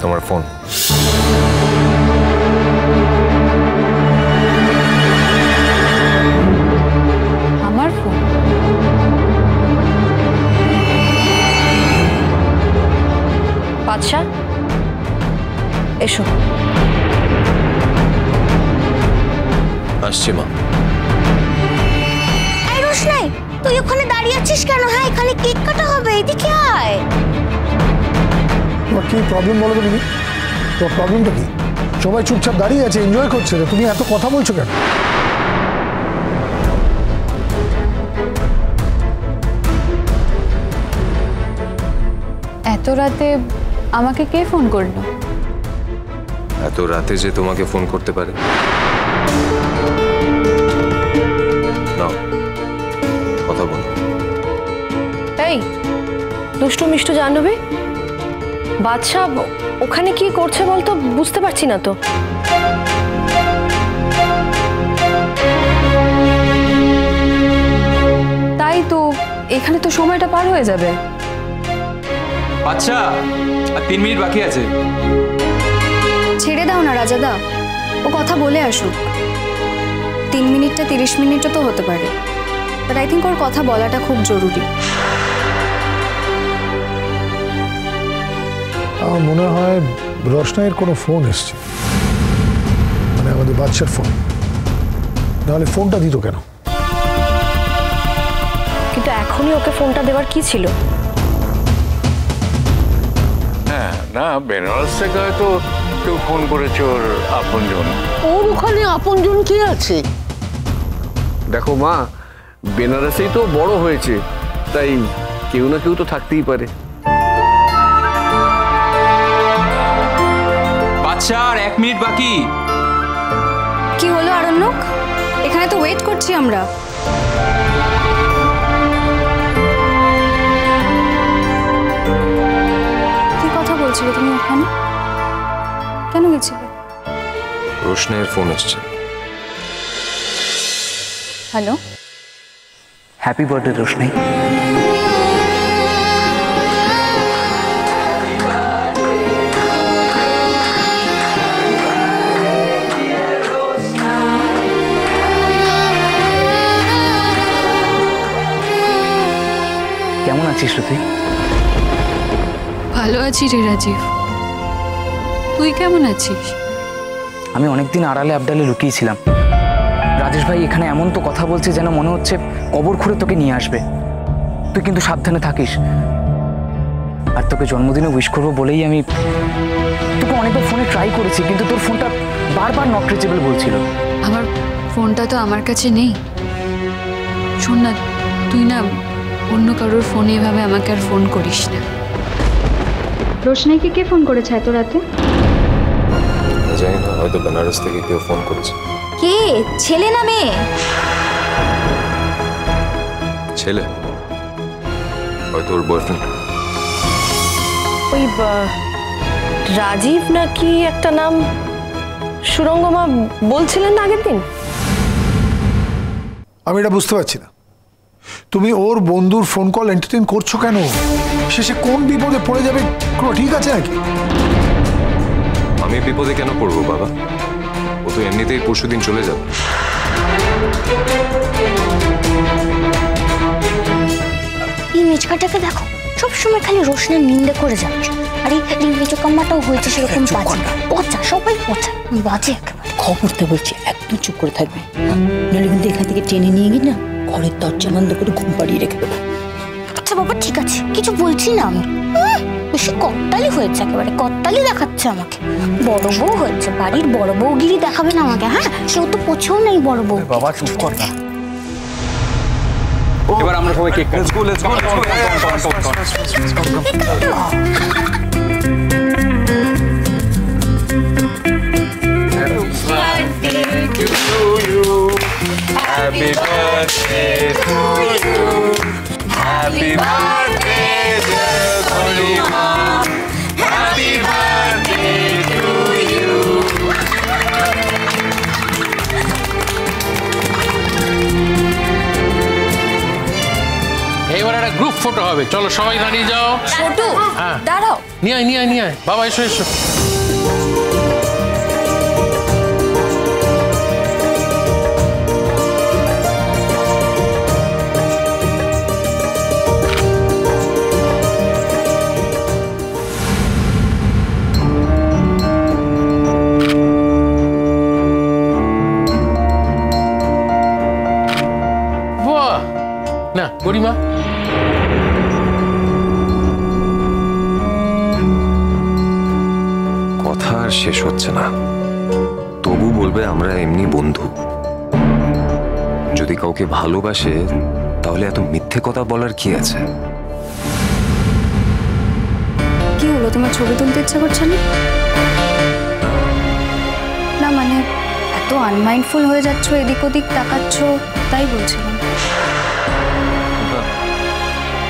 তোমার ফোন। আমার ফোন? বাদশা, এসো। আসছি মা। এই রোশনাই, তুই ওখানে দাঁড়িয়ে আছিস কেন? হ্যাঁ, এখানে কেক কাটা হবে, এদিকে আয়। তোমার কি প্রবলেম বলো তো তুমি? তোমার প্রবলেমটা কি? সবাই চুপচাপ দাঁড়িয়ে আছে, এনজয় করছে, তুমি এত কথা বলছো কেন? এত রাতে আমাকে কে ফোন করলো? এত রাতে যে তোমাকে ফোন করতে পারে? নাও, কথা বলো। এই দুষ্টু মিষ্টু জাহ্নবী, বাদশা ওখানে কি করছে বলতো? বুঝতে পারছি না তো। তাই তো, এখানে তো সময়টা পার হয়ে যাবে। আচ্ছা, আর 3 মিনিট বাকি আছে। ছেড়ে দাও না রাজাদা, ও কথা বলে আসুক। 3 মিনিটটা 30 মিনিটও তো হতে পারে, বাট আই থিঙ্ক ওর কথা বলাটা খুব জরুরি। আমার মনে হয় রোশনাইয়ের কোনো ফোন এসছে, মানে আমাদের বাচ্চার ফোন। নাহলে ফোনটা দিত কেন? কিন্তু এখনই ওকে ফোনটা দেওয়ার কি ছিল? হ্যাঁ, না বেনারস থেকে হয়তো কেউ ফোন করেছে ওর আপনজন। ওর ওখানে আপনজন কে আছে? দেখো মা, বেনারসেই তো বড় হয়েছে, তাই কেউ না কেউ তো থাকতেই পারে। বাচ্চা, আর 1 মিনিট বাকি। কি হলো আরণ্যক? এখানে তো ওয়েট করছি আমরা। কি কথা বলছিলে তুমি ওখানে? কেন গেছিলে? রোশনাইয়ের ফোন এসছে। Hello, happy birthday Roshnai. কেমন আছিস তুই? ভালো আছি রে রাজীব, তুই কেমন আছিস? আমি অনেকদিন আড়ালে আবডালে লুকিয়েছিলাম। রাজেশ ভাই এখানে এমন তো কথা বলছে যেন মনে হচ্ছে কবর খুঁড়ে তোকে নিয়ে আসবে। তুই কিন্তু সাবধানে থাকিস। আর তোকে জন্মদিনে উইশ করবো বলেই আমি তোকে অনেকবার ফোনে ট্রাই করেছি, কিন্তু তোর ফোনটা বারবার নট রিচেবল বলছিল। আমার ফোনটা তো আমার কাছে নেই। শোন না, তুই না অন্য কারোর ফোনে এভাবে আমাকে আর ফোন করিস না। রোশনাইকে কে ফোন করেছে এত রাতে? জানি না, হয়তো বেনারস থেকে কেউ ফোন করেছে। কে? ছেলে না মেয়ে? ছেলে, হয়তো ওর বয়ফ্রেন্ড। ওই রাজীব নাকি একটা নাম সুরঙ্গমা বলছিলেন না আগের দিন। আমি এটা বুঝতে পারছি না, তুমি ওর বন্ধুর ফোন কল এন্টারটেইন করছো কেন? শেষে কোন বিপদে পড়ে যাবে কোনো ঠিক আছে নাকি? আমি বিপদে কেন পড়বো বাবা? ও তো এমনিতেই পরশুদিন চলে যাবে। এই মেচকাটাকে দেখো, সবসময় খালি রোশনের নিন্দে করে যাচ্ছে। আর এই মেচকাম্মাটাও হয়েছে সেরকম বাজে, পচা, সবাই পচা, বাজে একেবারে। খবরটা বলছি, একদম চুপ করে থাকবে, নাহলে কিন্তু এখান থেকে টেনে নিয়ে গিয়ে না ঘরের দরজা বন্ধ করে ঘুম পাড়িয়ে রেখে দেবো। আচ্ছা বাবা, ঠিক আছে, কিছু বলছি না আমি। বেশি কত্তালি হয়েছে, একেবারে কত্তালি দেখাচ্ছে আমাকে। বড় বউ হয়েছে, বাড়ির বড় বউগিরি দেখাবে না আমাকে। হ্যাঁ, সেও তো পছেও নেই বড় বউ। বাবা চুপ কর না। এবার আমরা সবাই কেক কাটবো। Happy birthday to you. Happy birthday dear Golima. Happy birthday to you. এইবার একটা গ্রুপ ফটো হবে, চলো সবাই দাঁড়িয়ে যাও। ছোটু, দাঁড়াও। নিয়ে আয় বাবা, এসো এসো। বাহ, না গরিমা, কথা আর শেষ হচ্ছে না। তবু বলবে আমরা এমনি বন্ধু। যদি কাউকে ভালোবাসে তাহলে এত মিথ্যে কথা বলার কি আছে? কি হলো, তোমার ছবি তুলতে ইচ্ছা করছে না? না মানে এত আনমাইন্ডফুল হয়ে যাচ্ছ, এদিক ওদিক তাকাচ্ছ, তাই বলছিলাম।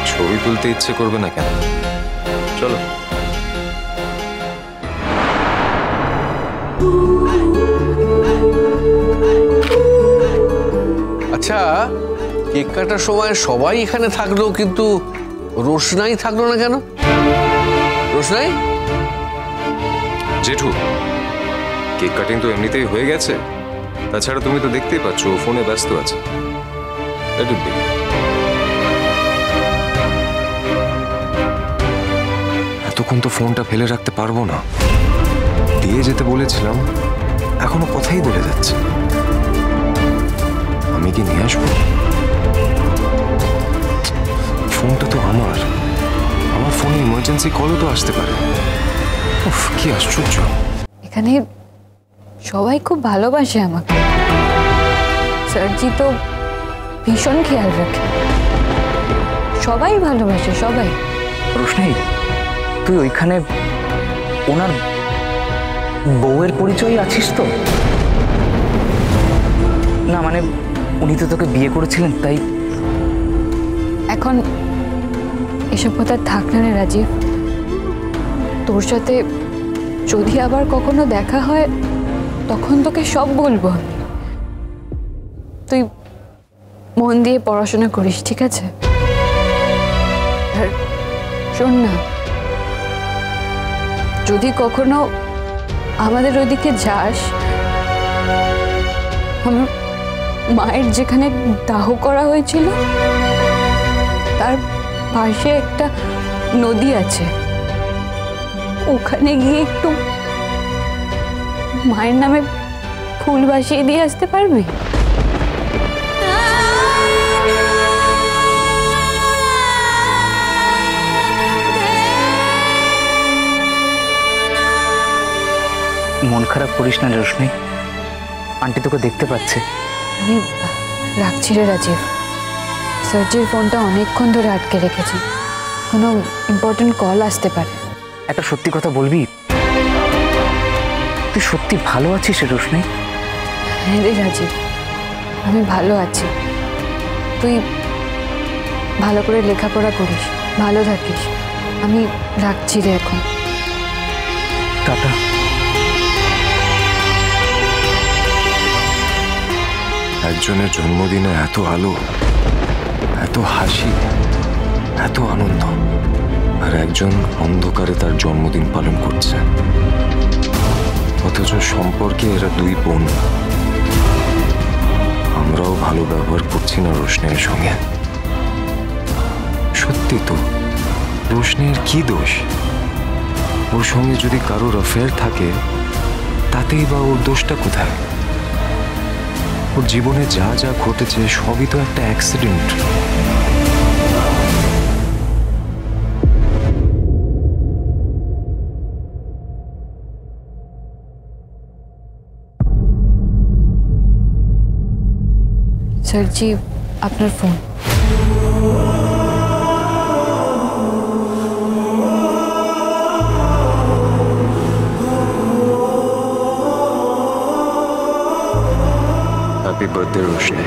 ছবি তুলতে ইচ্ছে করবে না কেন? চলো। আচ্ছা, কেক কাটার সময় সবাই এখানে থাকলো, কিন্তু রোশনাই থাকলো না কেন? রোশনাই? জেঠু, কেক কাটিং তো এমনিতেই হয়ে গেছে। তাছাড়া তুমি তো দেখতেই পাচ্ছ ও ফোনে ব্যস্ত আছে। Let it be. এতক্ষণ তো ফোনটা ফেলে রাখতে পারবো না। দিয়ে যেতে বলেছিলাম, এখনো কথাই বলে যাচ্ছে। আমি কি নিয়ে আসবো? ফোনটা তো আমার ফোনে ইমার্জেন্সি কলও তো আসতে পারে। উফ, কি আশ্চর্য। এখানে সবাই খুব ভালোবাসে আমাকে। স্যারজি তো ভীষণ খেয়াল রাখে। সবাই ভালোবাসে, সবাই। রোশনাই, তুই ওইখানে ওনার বউয়ের পরিচয় আছিস তো? না মানে উনি তো তোকে বিয়ে করেছিলেন, তাই। এখন এসব কথা থাক না রে রাজীব। তোর সাথে যদি আবার কখনো দেখা হয় তখন তোকে সব বলবো আমি। তুই মন দিয়ে পড়াশোনা করিস, ঠিক আছে? আর শোন না, যদি কখনো আমাদের ওইদিকে যাস, আমার মায়ের যেখানে দাহ করা হয়েছিল তার পাশে একটা নদী আছে, ওখানে গিয়ে একটু মায়ের নামে ফুল ভাসিয়ে দিয়ে আসতে পারবি? মন খারাপ করিস না রোশনি, আন্টি তোকে দেখতে পাচ্ছে। আমি রাখছি রে রাজীব। সার্জির ফোনটা অনেকক্ষণ ধরে আটকে রেখেছি, কোনো ইম্পর্টেন্ট কল আসতে পারে। একটা সত্যি কথা বলবি? তুই সত্যি ভালো আছিস রে রোশনি? হ্যাঁ রে রাজীব, আমি ভালো আছি। তুই ভালো করে লেখাপড়া করিস, ভালো থাকিস। আমি রাখছি রে এখন। টাটা। একজনের জন্মদিনে এত আলো, এত হাসি, এত আনন্দ, আর একজন অন্ধকারে তার জন্মদিন পালন করছে। অথচ সম্পর্কে এরা দুই বোন। আমরাও ভালো ব্যবহার করছি না রোশনের সঙ্গে। সত্যি তো, রোশনের কি দোষ? ওর সঙ্গে যদি কারোর অ্যাফেয়ার থাকে তাতেই বা ওর দোষটা কোথায়? ওর জীবনে যা যা ঘটেছে সবই তো একটা অ্যাক্সিডেন্ট। স্যারজি, আপনার ফোন। Happy birthday Roshni.